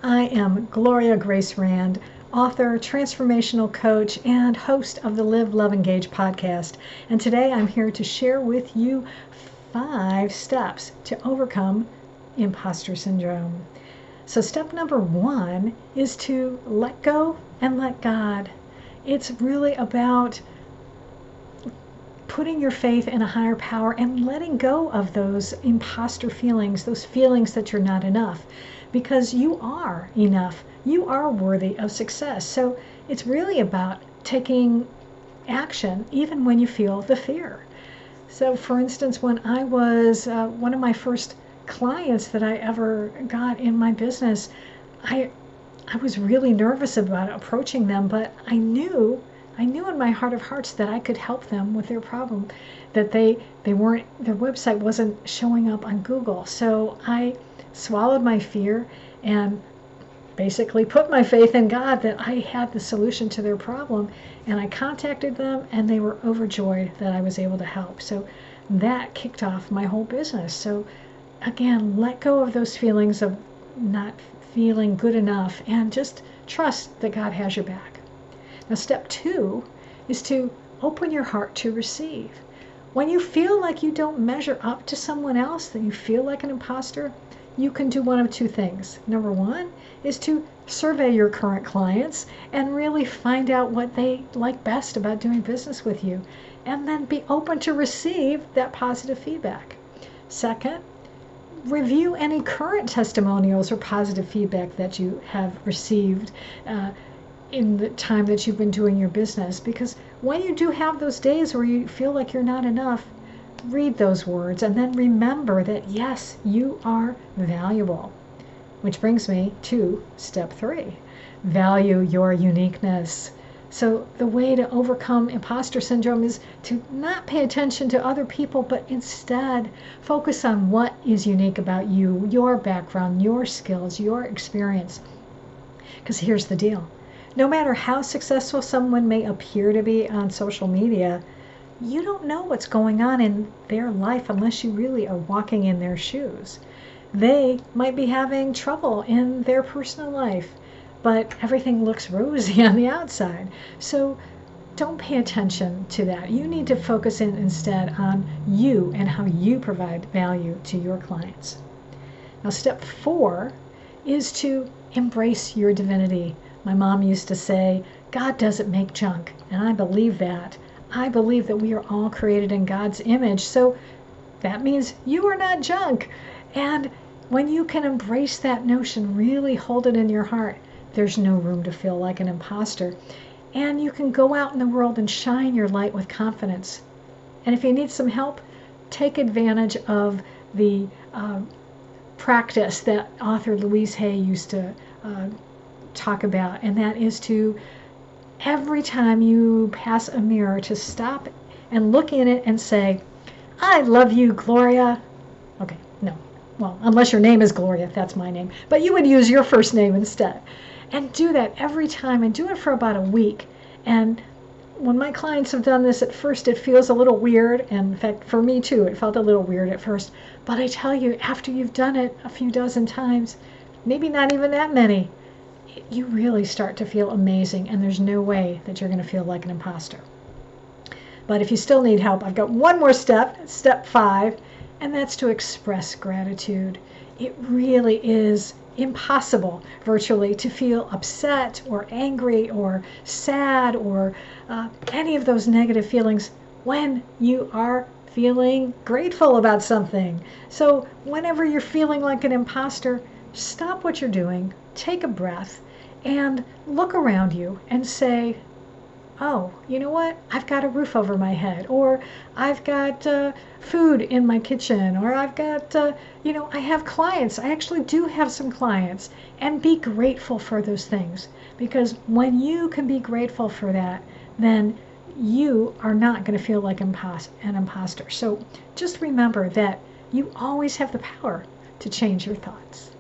I am Gloria Grace Rand, author, transformational coach, and host of the Live, Love, Engage podcast. And today I'm here to share with you 5 steps to overcome imposter syndrome. So step number 1 is to let go and let God. It's really about putting your faith in a higher power and letting go of those imposter feelings, those feelings that you're not enough, because you are enough. You are worthy of success. So it's really about taking action even when you feel the fear. So for instance, when I was one of my first clients that I ever got in my business, I was really nervous about approaching them, but I knew in my heart of hearts that I could help them with their problem, that their website wasn't showing up on Google. So I swallowed my fear and basically put my faith in God that I had the solution to their problem, and I contacted them and they were overjoyed that I was able to help. So that kicked off my whole business. So again, let go of those feelings of not feeling good enough and just trust that God has your back. Now, step 2 is to open your heart to receive. When you feel like you don't measure up to someone else, that you feel like an imposter, you can do one of 2 things. Number 1 is to survey your current clients and really find out what they like best about doing business with you, and then be open to receive that positive feedback. Second, review any current testimonials or positive feedback that you have received in the time that you've been doing your business, because when you do have those days where you feel like you're not enough, read those words and then remember that yes, you are valuable. Which brings me to step 3, value your uniqueness. So the way to overcome imposter syndrome is to not pay attention to other people, but instead focus on what is unique about you, your background, your skills, your experience. Because here's the deal. No matter how successful someone may appear to be on social media, you don't know what's going on in their life unless you really are walking in their shoes. They might be having trouble in their personal life, but everything looks rosy on the outside. So don't pay attention to that. You need to focus in instead on you and how you provide value to your clients. Now, step 4 is to embrace your divinity. My mom used to say, God doesn't make junk, and I believe that. I believe that we are all created in God's image, so that means you are not junk. And when you can embrace that notion, really hold it in your heart, there's no room to feel like an imposter. And you can go out in the world and shine your light with confidence. And if you need some help, take advantage of the practice that author Louise Hay used to talk about, and that is to, every time you pass a mirror, to stop and look in it and say, I love you, Gloria. Okay, no. Well, unless your name is Gloria, that's my name. But you would use your first name instead. And do that every time, and do it for about a week. And when my clients have done this, at first it feels a little weird. And in fact, for me too, it felt a little weird at first. But I tell you, after you've done it a few dozen times, maybe not even that many, you really start to feel amazing, and there's no way that you're going to feel like an imposter. But if you still need help, I've got one more step, step 5, and that's to express gratitude. It really is impossible, virtually, to feel upset or angry or sad or any of those negative feelings when you are feeling grateful about something. So whenever you're feeling like an imposter, stop what you're doing, take a breath, and look around you and say, oh, you know what? I've got a roof over my head, or I've got food in my kitchen, or I've got, I have clients. I actually do have some clients. And be grateful for those things. Because when you can be grateful for that, then you are not going to feel like an imposter. So just remember that you always have the power to change your thoughts.